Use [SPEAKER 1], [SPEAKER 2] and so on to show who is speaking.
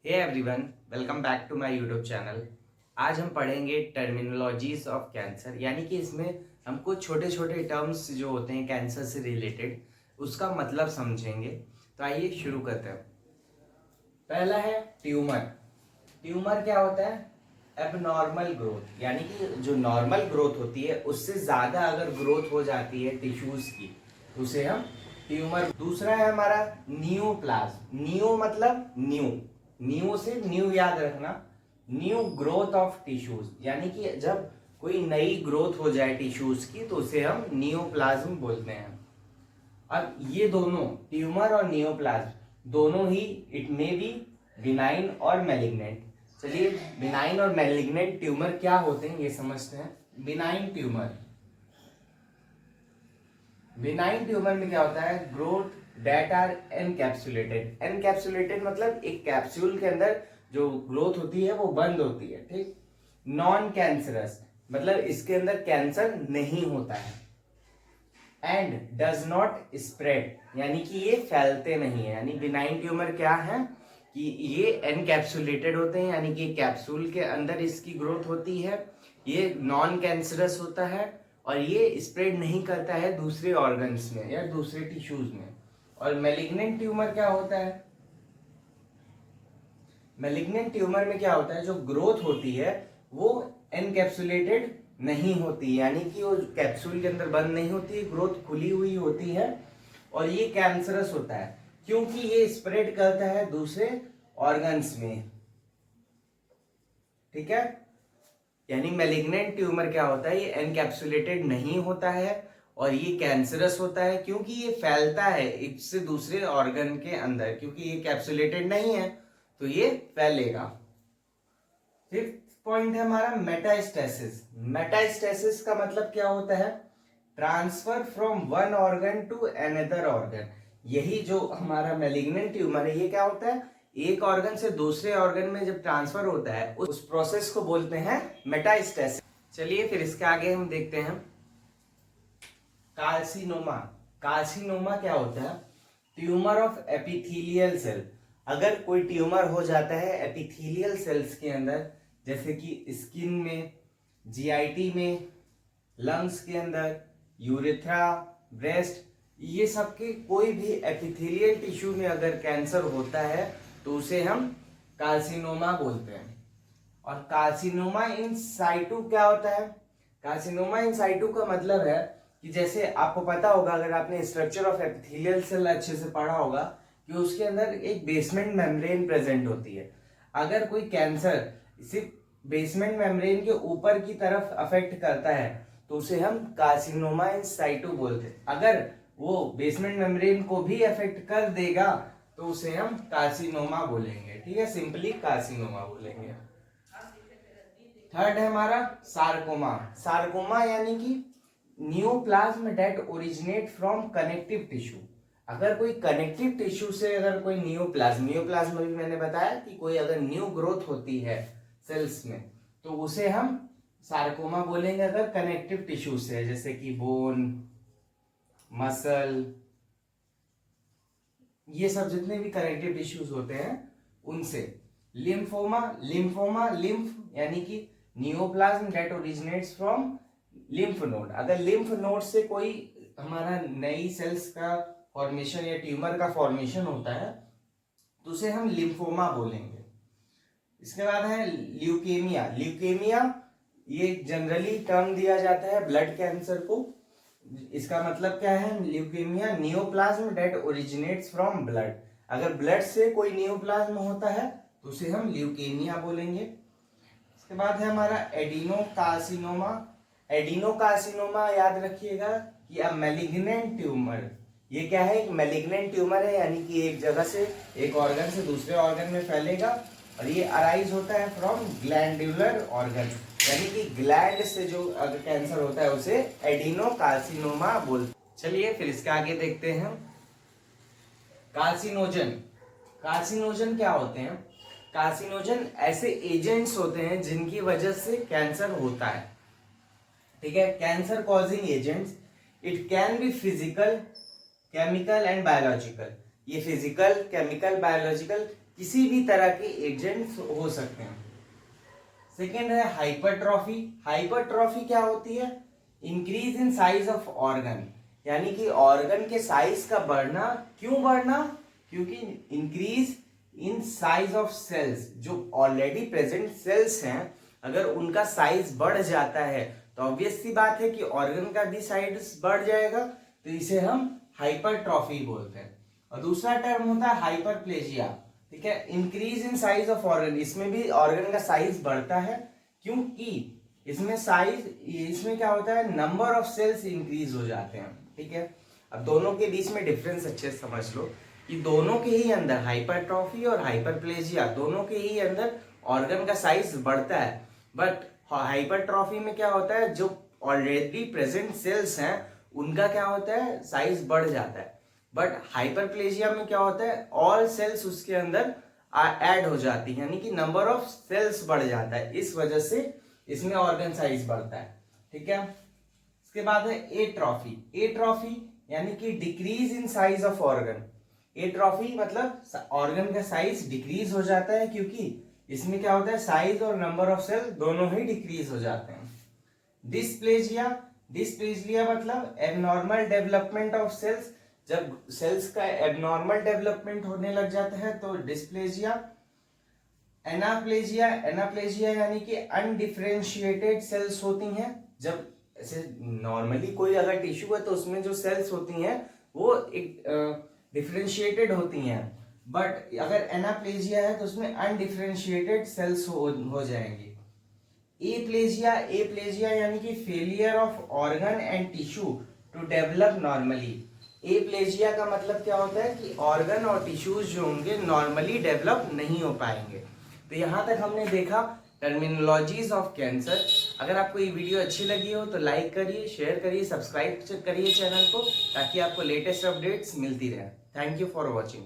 [SPEAKER 1] Hey everyone, welcome back to my YouTube channel. आज हम पढ़ेंगे टर्मिनोलॉजीज ऑफ कैंसर, यानी कि इसमें हम कुछ छोटे छोटे टर्म्स जो होते हैं कैंसर से रिलेटेड उसका मतलब समझेंगे। तो आइए शुरू करते हैं। पहला है ट्यूमर। ट्यूमर क्या होता है? एबनॉर्मल ग्रोथ, यानी कि जो नॉर्मल ग्रोथ होती है उससे ज़्यादा अगर ग्रोथ हो जाती है टिश्यूज़ की तो उसे हम ट्यूमर। दूसरा है हमारा नियोप्लाज्म। नियो मतलब न्यू, न्यू से न्यू याद रखना, न्यू ग्रोथ ऑफ टिश्यूज, यानी कि जब कोई नई ग्रोथ हो जाए टिश्यूज की तो उसे हम नियोप्लाज्म बोलते हैं। अब ये दोनों ट्यूमर और नियोप्लाज्म दोनों ही इट मे बी बिनाइन और मैलिग्नेंट। चलिए बिनाइन और मैलिग्नेंट ट्यूमर क्या होते हैं ये समझते हैं। बिनाइन ट्यूमर, बिनाइन ट्यूमर में क्या होता है? Growth that are encapsulated. Encapsulated मतलब एक कैप्सूल के अंदर जो ग्रोथ होती है वो बंद होती है, ठीक। नॉन कैंसरस मतलब इसके अंदर कैंसर नहीं होता है। एंड डज नॉट स्प्रेड, यानी कि ये फैलते नहीं है। यानी बिनाइन ट्यूमर क्या है कि ये एनकैप्सुलेटेड होते हैं, यानी कि कैप्सूल के अंदर इसकी ग्रोथ होती है, ये नॉन कैंसरस होता है और ये स्प्रेड नहीं करता है दूसरे ऑर्गन्स में या दूसरे टिश्यूज में। और मैलिग्नेंट ट्यूमर क्या होता है? मैलिग्नेंट ट्यूमर में क्या होता है? जो ग्रोथ होती है वो एनकैप्सुलेटेड नहीं होती, यानी कि वो कैप्सूल के अंदर बंद नहीं होती, ग्रोथ खुली हुई होती है और ये कैंसरस होता है क्योंकि ये स्प्रेड करता है दूसरे ऑर्गन्स में, ठीक है। यानी मैलिग्नेंट ट्यूमर क्या होता है? ये एनकैप्सुलेटेड नहीं होता है और ये कैंसरस होता है क्योंकि ये फैलता है एक से दूसरे ऑर्गन के अंदर, क्योंकि ये कैप्सुलेटेड नहीं है तो ये फैलेगा। फिफ्थ पॉइंट है हमारा मेटास्टेसिस। मेटास्टेसिस का मतलब क्या होता है? Transfer from one organ to another organ. यही जो हमारा मैलिग्नेंट ट्यूमर है ये क्या होता है? एक ऑर्गन से दूसरे ऑर्गन में जब ट्रांसफर होता है उस प्रोसेस को बोलते हैं मेटास्टेसिस। चलिए फिर इसके आगे हम देखते हैं कार्सिनोमा। कार्सिनोमा क्या होता है? Tumour of epithelial cell. अगर कोई ट्यूमर हो जाता है एपिथेलियल सेल्स के अंदर, जैसे कि स्किन में, जीआईटी में, लंग्स के अंदर, यूरेथ्रा, ब्रेस्ट, ये सब के कोई भी एपिथेलियल टिश्यू में अगर कैंसर होता है तो उसे हम कार्सिनोमा बोलते हैं। और कार्सिनोमा इन साइटू क्या होता है? कार्सिनोमा इन साइटू का मतलब है कि जैसे आपको पता होगा, अगर आपने स्ट्रक्चर ऑफ एपिथेलियल सेल अच्छे से पढ़ा होगा, कि उसके अंदर एक बेसमेंट मेम्ब्रेन प्रेजेंट होती है। अगर कोई कैंसर सिर्फ बेसमेंट मेम्ब्रेन के ऊपर की तरफ अफेक्ट करता है तो उसे हम कार्सिनोमा इन साइटू बोलते हैं। अगर वो बेसमेंट मेम्ब्रेन को भी अफेक्ट कर देगा तो उसे हम कार्सिनोमा बोलेंगे, ठीक है, सिंपली कार्सिनोमा बोलेंगे। थर्ड है हमारा सार्कोमा। सार्कोमा यानी कि neoplasm that originate from connective tissue. अगर कोई कनेक्टिव टिश्यू से अगर कोई न्यूप्लाज्म, न्यूप्लाज्म भी मैंने बताया कि कोई अगर न्यू ग्रोथ होती है सेल्स में तो उसे हम सार्कोमा बोलेंगे। अगर कनेक्टिव टिश्यू से, जैसे कि बोन, मसल, ये सब जितने भी कनेक्टिव टिश्यूज होते हैं उनसे। लिम्फोमा, लिम्फोमा लिम्फ यानी कि neoplasm that originates from lymph node. अगर लिम्फ नोड से कोई हमारा नई सेल्स का फॉर्मेशन या ट्यूमर का फॉर्मेशन होता है तो उसे हम लिम्फोमा बोलेंगे। इसके बाद है ल्यूकेमिया। ल्यूकेमिया ये जनरली टर्म दिया जाता है ब्लड कैंसर को। इसका मतलब क्या है? Leukaemia neoplasm that originates from blood. अगर ब्लड से कोई नियोप्लाज्म होता है तो उसे हम ल्यूकेमिया बोलेंगे। इसके बाद है हमारा एडिनोकार्सिनोमा। एडिनोकार्सिनोमा याद रखिएगा कि अब मैलिग्नेंट ट्यूमर, ये क्या है? एक मैलिग्नेंट ट्यूमर है, यानी कि एक जगह से, एक ऑर्गन से दूसरे ऑर्गन में फैलेगा और ये अराइज होता है फ्रॉम ग्लैंडुलर ऑर्गन, यानी कि ग्लैंड से जो अगर कैंसर होता है उसे एडिनोकार्सिनोमा बोलते हैं। चलिए फिर इसके आगे देखते हैं कार्सिनोजन। कार्सिनोजन क्या होते हैं? कार्सिनोजन ऐसे एजेंट्स होते हैं जिनकी वजह से कैंसर होता है, ठीक है। Cancer causing agents, it can be physical, chemical and biological. ये फिजिकल, केमिकल, बायोलॉजिकल किसी भी तरह के एजेंट्स हो सकते हैं। सेकेंड है हाइपरट्रॉफी। हाइपरट्रॉफी क्या होती है? Increase in size of organ, यानी कि ऑर्गन के साइज का बढ़ना। क्यों बढ़ना? क्योंकि increase in size of cells, जो ऑलरेडी प्रेजेंट सेल्स हैं अगर उनका साइज बढ़ जाता है तो ऑब्वियस सी बात है कि ऑर्गन का भी साइज बढ़ जाएगा, तो इसे हम हाइपरट्रॉफी बोलते हैं। और दूसरा टर्म होता है हाइपरप्लेजिया। ठीक है, increase in size of organ, इसमें भी ऑर्गन का साइज बढ़ता है क्योंकि इसमें क्या होता है, नंबर ऑफ सेल्स इंक्रीज हो जाते हैं। ठीक है, अब दोनों के बीच में डिफरेंस अच्छे से समझ लो कि दोनों के ही अंदर, हाइपरट्रॉफी और हाइपरप्लेजिया, दोनों के ही अंदर ऑर्गन का साइज बढ़ता है। बट हाइपरट्रॉफी में क्या होता है, जो ऑलरेडी प्रेजेंट सेल्स हैं उनका क्या होता है, साइज बढ़ जाता है। बट हाइपरप्लेजिया में क्या होता है, ऑल सेल्स उसके अंदर ऐड हो जाती है, यानी कि नंबर ऑफ सेल्स बढ़ जाता है, इस वजह से इसमें ऑर्गन साइज बढ़ता है। ठीक है, इसके बाद है एट्रॉफी। एट्रॉफी यानी कि decrease in size of organ. Atrophy मतलब ऑर्गन का साइज डिक्रीज हो जाता है क्योंकि इसमें क्या होता है, साइज और नंबर ऑफ सेल दोनों ही डिक्रीज हो जाते हैं। डिस्प्लेजिया। डिस्प्लेजिया मतलब एबनॉर्मल डेवलपमेंट ऑफ सेल्स, जब सेल्स का एबनॉर्मल डेवलपमेंट होने लग जाता है तो डिस्प्लेजिया। एनाप्लेजिया। एनाप्लेजिया यानी कि अनडिफरेंशिएटेड सेल्स होती हैं, जब ऐसे नॉर्मली कोई अगर टिश्यू है तो उसमें जो सेल्स होती हैं वो एक डिफरेंशिएटेड होती हैं, बट अगर एनाप्लेजिया है तो उसमें अनडिफरेंशिएटेड सेल्स हो जाएंगी। एप्लेजिया। एप्लेजिया यानी कि failure of organ and tissue to develop normally. Aplasia का मतलब क्या होता है कि ऑर्गन और टिश्यूज जो होंगे नॉर्मली डेवलप नहीं हो पाएंगे। तो यहाँ तक हमने देखा टर्मिनोलॉजीज ऑफ कैंसर। अगर आपको ये वीडियो अच्छी लगी हो तो लाइक करिए, शेयर करिए, सब्सक्राइब करिए चैनल को, ताकि आपको लेटेस्ट अपडेट्स मिलती रहे। Thank you for watching.